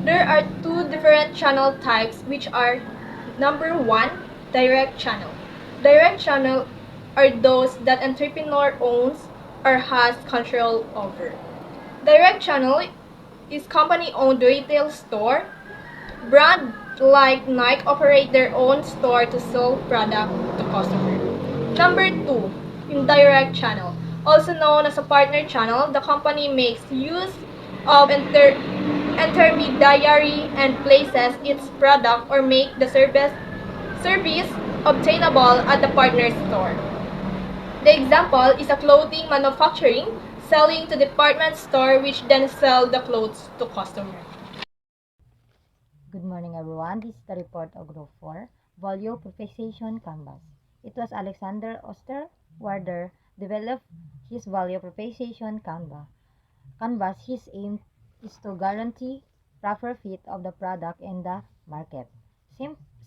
There are two different channel types, which are: number one, direct channel. Direct channel are those that entrepreneur owns or has control over. Direct channel is company-owned retail store. Brand like Nike operate their own store to sell product to customer. Number two, indirect channel. Also known as a partner channel, the company makes use of intermediary and places its product or make the service obtainable at the partner store. The example is a clothing manufacturing selling to department store which then sell the clothes to customer. Good morning, everyone. This is the report of Group 4, Value Proposition Canvas. It was Alexander Osterwalder developed his value proposition canvas. His aim is to guarantee proper fit of the product in the market.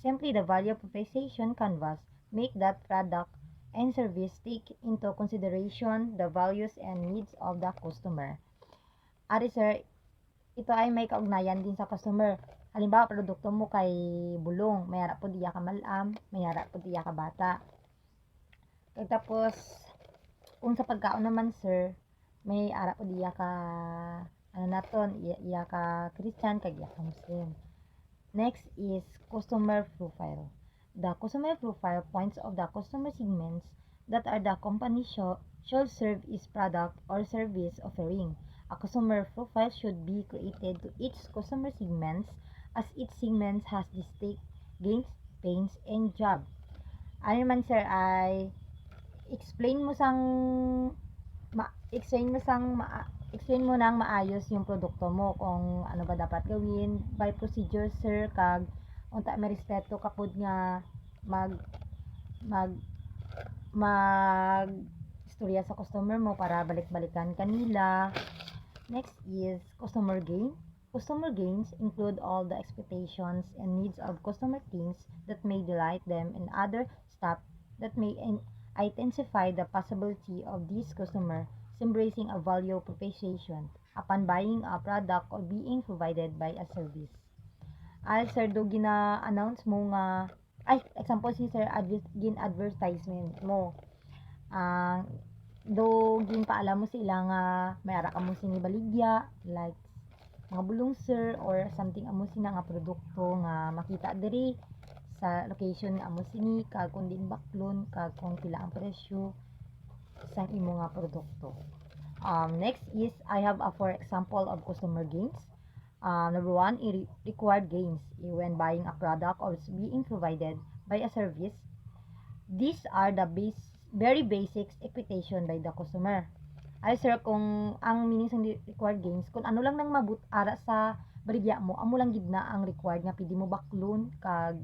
Simply, the value proposition canvas make that product and service take into consideration the values and needs of the customer. Ari sir, ito ay may kaugnayan din sa customer. Halimbawa, produkto mo kay bulong, may harap po diya ka malam, may harap po diya ka bata. Kaya tapos, kung sa pagkaon naman sir, may harap po diya ka, ano naton, iya ka Christian, kag iya ka Muslim. Next is customer profile. The customer profile points of the customer segments that are the company should serve its product or service offering. A customer profile should be created to each customer segments as each segment has distinct gains, pains, and job. Ano naman sir ay explain mo sang explain mo nang maayos yung produkto mo kung ano ba dapat gawin by procedure sir kag unta may respeto kapud nga mag mag mag istorya sa customer mo para balik-balikan kanila. Next is customer gain. Customer gains include all the expectations and needs of customer things that may delight them and other stuff that may intensify the possibility of this customer embracing a value proposition upon buying a product or being provided by a service. Ay, sir, do gina-announce mo nga, ay, example si sir, advertisement mo. Ang do ginpaalam mo sila nga may ara ka mo sini baligya like mga bulong sir or something amo sina nga produkto nga makita diri sa location nga amo sini kag kun din baklon kag kung pila ang presyo sa imo nga produkto. Next is I have a for example of customer gains. Number one, required gains when buying a product or being provided by a service. These are the very basic expectation by the customer. Ay sir, kung ang meaning sa required gains, kung ano lang nang mabut ara sa baligya mo, amo lang gid na ang required nga pwede mo baklon kag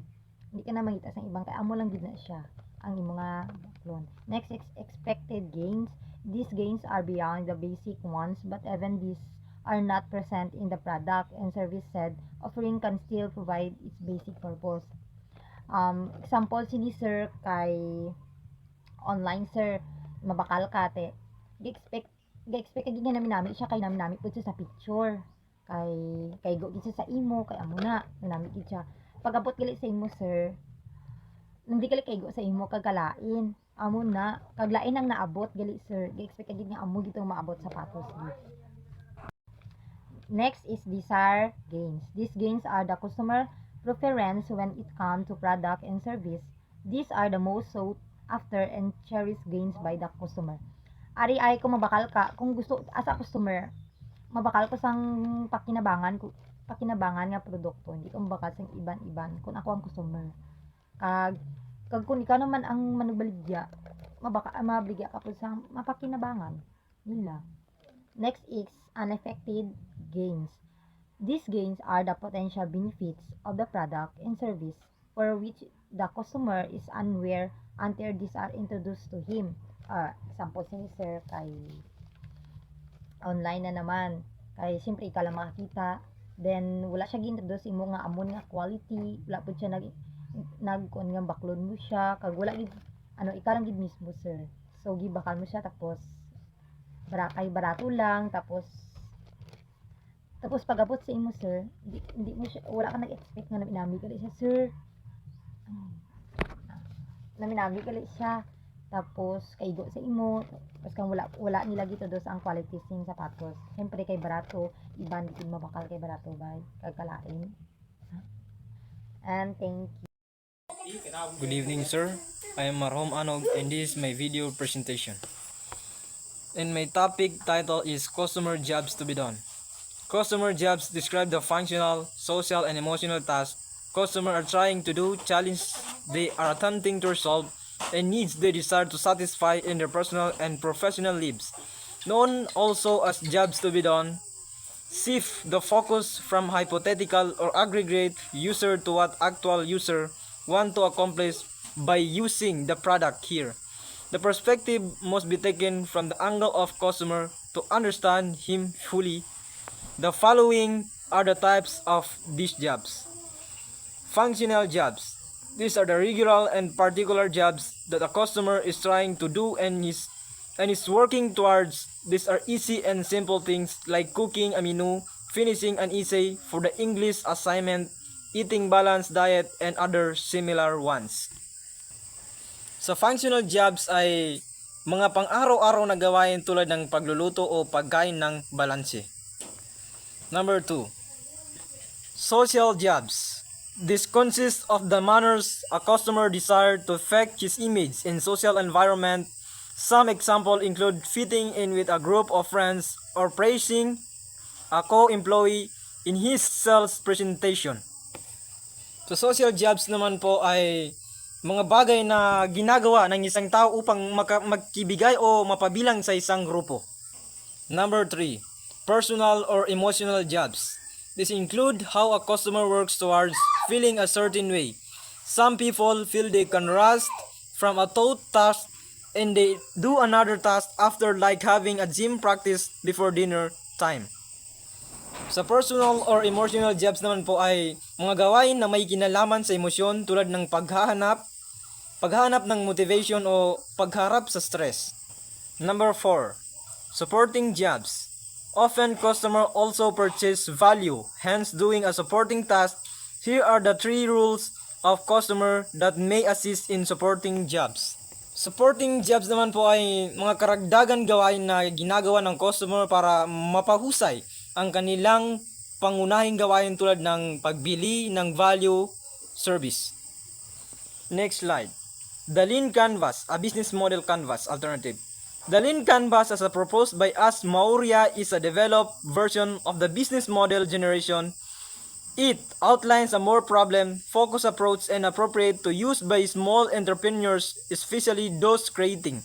hindi ka na mangita sa ibang kay amo lang gid na siya ang imo nga baklon. Next is expected gains. These gains are beyond the basic ones, but even these are not present in the product and service said offering can still provide its basic purpose. Example sini sir kay online sir, mabakal ka te. Gi-expect gid nga nami siya kay nami pud siya sa picture. Kay go gid siya sa imo kay amo na nami gid siya. Pag-abot gali sa imo sir, hindi gali kay go sa imo kag kalain. Amo na kag lain ang naabot gali sir. Gi-expect gid nga amo gid maabot sa patos gid. Next is desire gains. These gains are the customer preference when it comes to product and service. These are the most sought after and cherished gains by the customer. Ari ay kung mabakal ka, kung gusto as a customer, mabakal ko sang pakinabangan nga produkto, hindi ko mabakal sang iban-iban kung ako ang customer. Kag kag kung ikaw naman ang manubaligya, mabaligya ka pud sang mapakinabangan nila. Next is unaffected gains. These gains are the potential benefits of the product and service for which the customer is unaware until these are introduced to him. Example si sir kay online na naman. Kay siyempre ikaw lang makakita. Then wala siya gintroduce imo nga amon nga quality, wala pud siya nag nga baklon mo siya kag wala gid ano ikaw lang gid mismo sir. So gibakal mo siya tapos kay barato lang tapos Tapos pag-abot sa imo, sir, hindi mo siya, wala ka nag-expect nga naminami gali siya, sir. Naminami gali siya. Tapos kaigo sa imo. Tapos kang wala nila gito do sa ang quality sing sapatos. Siyempre kay barato, iban di mabakal kay barato bay, kagkalain. And thank you. Good evening, sir. I am Marhom Anog and this is my video presentation. And my topic title is Customer Jobs to be Done. Customer jobs describe the functional, social, and emotional tasks customers are trying to do, challenges they are attempting to resolve, and needs they desire to satisfy in their personal and professional lives. Known also as jobs to be done, shift the focus from hypothetical or aggregate user to what actual user want to accomplish by using the product here. The perspective must be taken from the angle of customer to understand him fully. The following are the types of these jobs. Functional jobs. These are the regular and particular jobs that a customer is trying to do and is working towards. These are easy and simple things like cooking a menu, finishing an essay for the English assignment, eating balanced diet, and other similar ones. Sa functional jobs ay mga pang-araw-araw na gawain tulad ng pagluluto o pagkain ng balanse. Number 2. Social jobs. This consists of the manners a customer desires to affect his image in social environment. Some examples include fitting in with a group of friends or praising a co-employee in his sales presentation. Sa social jobs naman po ay mga bagay na ginagawa ng isang tao upang magkibigay o mapabilang sa isang grupo. Number 3. Personal or emotional jobs. This include how a customer works towards feeling a certain way. Some people feel they can rest from a thought task and they do another task after, like having a gym practice before dinner time. Sa personal or emotional jobs naman po ay mga gawain na may kinalaman sa emosyon tulad ng paghahanap ng motivation o pagharap sa stress. Number 4. Supporting jobs. Often customer also purchase value, hence doing a supporting task. Here are the 3 rules of customer that may assist in supporting jobs. Supporting jobs naman po ay mga karagdagan gawain na ginagawa ng customer para mapahusay ang kanilang pangunahing gawain tulad ng pagbili ng value service. Next slide. The Lean Canvas, a business model canvas alternative. The Lean Canvas as proposed by us Mauria is a developed version of the business model generation. It outlines a more problem-focused approach and appropriate to use by small entrepreneurs, especially those creating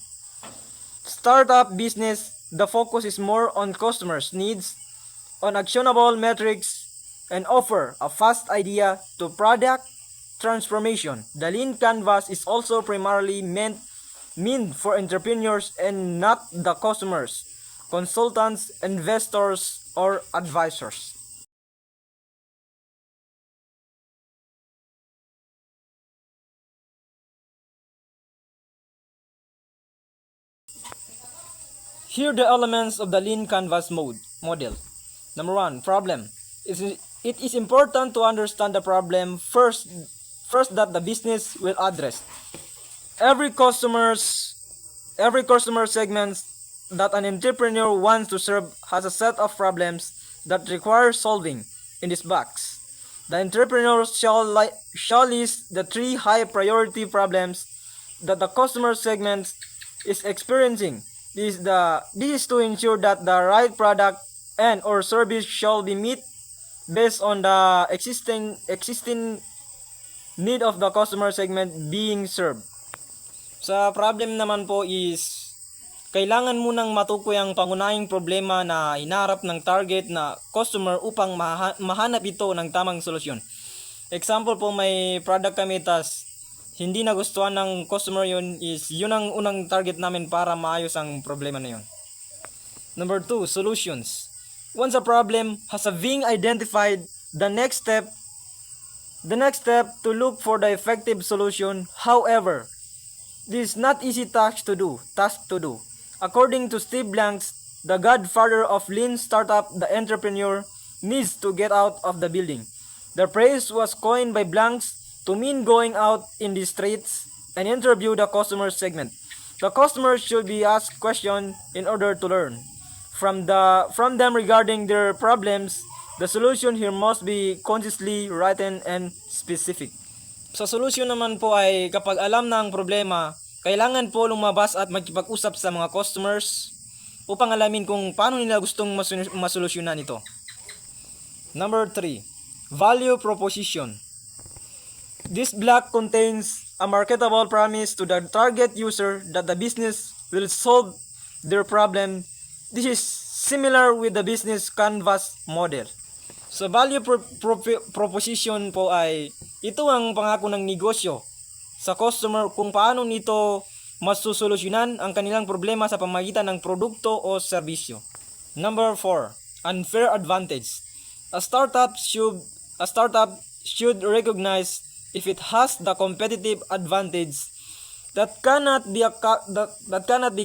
startup business. The focus is more on customers' needs, on actionable metrics, and offer a fast idea to product transformation. The Lean Canvas is also primarily meant for entrepreneurs and not the customers, consultants, investors, or advisors. Here are the elements of the Lean Canvas model. Number 1, problem. It is important to understand the problem first that the business will address. Every customer segment that an entrepreneur wants to serve has a set of problems that require solving in this box. The entrepreneur shall list the 3 high priority problems that the customer segment is experiencing. This is to ensure that the right product and or service shall be met based on the existing need of the customer segment being served. Sa problem naman po is kailangan munang matukoy ang pangunahing problema na hinaharap ng target na customer upang mahanap ito ng tamang solusyon. Example po, may product kami tas hindi nagustuhan ng customer yun, is yun ang unang target namin para maayos ang problema na yun. Number 2, solutions. Once a problem has been identified, the next step to look for the effective solution. However, this is not easy task to do. According to Steve Blanks, the godfather of lean startup, the entrepreneur, needs to get out of the building. The phrase was coined by Blanks to mean going out in the streets and interview the customer segment. The customers should be asked questions in order to learn from them regarding their problems. The solution here must be consciously written and specific. Sa solusyon naman po ay kapag alam na ang problema, kailangan po lumabas at magkipag-usap sa mga customers upang alamin kung paano nila gustong masolusyonan ito. Number 3. Value proposition. This block contains a marketable promise to the target user that the business will solve their problem. This is similar with the business canvas model. Sa value proposition po ay ito ang pangako ng negosyo sa customer kung paano nito masusolusyonan ang kanilang problema sa pamamagitan ng produkto o serbisyo. Number 4. Unfair advantage. A startup should recognize if it has the competitive advantage that cannot be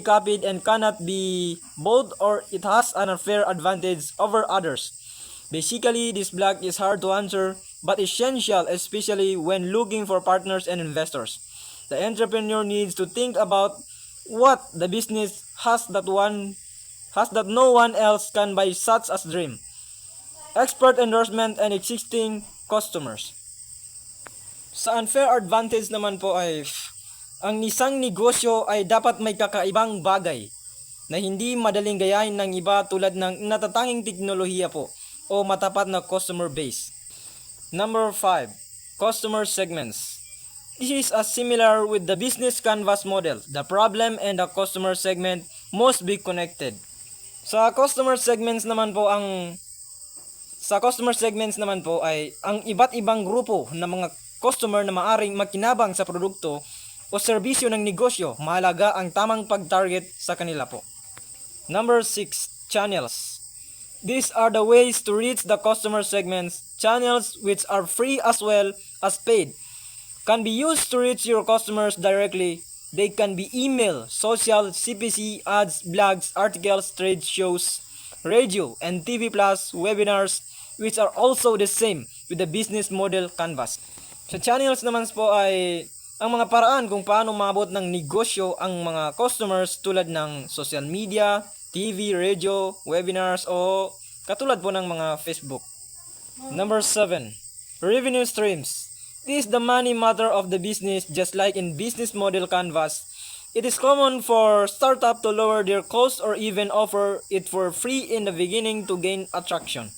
copied and cannot be bought, or it has an unfair advantage over others. Basically, this block is hard to answer but essential, especially when looking for partners and investors. The entrepreneur needs to think about what the business has that no one else can by, such as dream, expert endorsement, and existing customers. Sa unfair advantage naman po ay ang isang negosyo ay dapat may kakaibang bagay na hindi madaling gayahin ng iba tulad ng natatanging teknolohiya po o matapat na customer base. Number 5. Customer segments. This is similar with the business canvas model. The problem and the customer segment must be connected. Sa customer segments naman po ay ang iba't ibang grupo ng mga customer na maaring makinabang sa produkto o serbisyo ng negosyo. Mahalaga ang tamang pag-target sa kanila po. Number 6. Channels. These are the ways to reach the customer segments. Channels, which are free as well as paid, can be used to reach your customers directly. They can be email, social, CPC, ads, blogs, articles, trade shows, radio, and TV plus webinars, which are also the same with the business model canvas. Sa channels naman po ay ang mga paraan kung paano maabot ng negosyo ang mga customers tulad ng social media, TV, radio, webinars, o katulad po ng mga Facebook. Number 7. Revenue streams. This is the money matter of the business, just like in business model canvas. It is common for startup to lower their cost or even offer it for free in the beginning to gain attraction.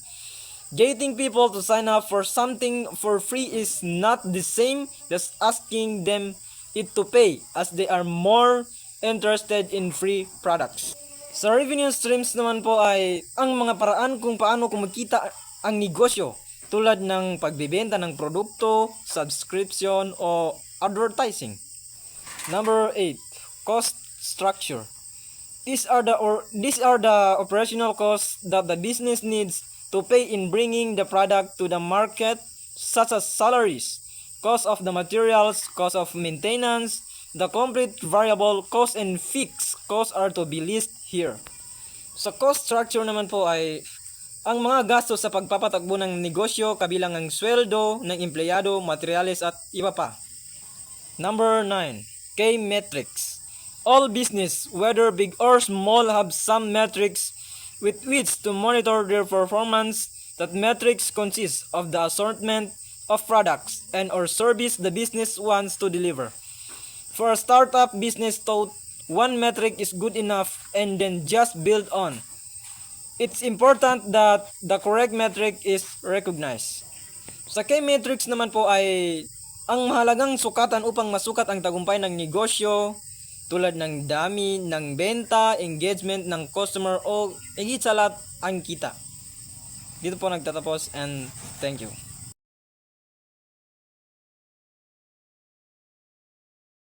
Getting people to sign up for something for free is not the same as asking them it to pay, as they are more interested in free products. Sa revenue streams naman po ay ang mga paraan kung paano kumikita ang negosyo tulad ng pagbebenta ng produkto, subscription, o advertising. Number 8. Cost structure. These are the operational costs that the business needs to pay in bringing the product to the market, such as salaries, cost of the materials, cost of maintenance. The complete variable cost and fixed costs are to be listed here. Sa cost structure naman po ay ang mga gastos sa pagpapatakbo ng negosyo kabilang ang sweldo ng empleyado, materyales at iba pa. Number 9. K-metrics. All business, whether big or small, have some metrics with which to monitor their performance. That metrics consist of the assortment of products and or service the business wants to deliver. For a startup business, thought one metric is good enough and then just build on. It's important that the correct metric is recognized. Sa K-metrics naman po ay ang mahalagang sukatan upang masukat ang tagumpay ng negosyo tulad ng dami ng benta, engagement ng customer o higit sa lahat ang kita. Dito po nagtatapos and thank you.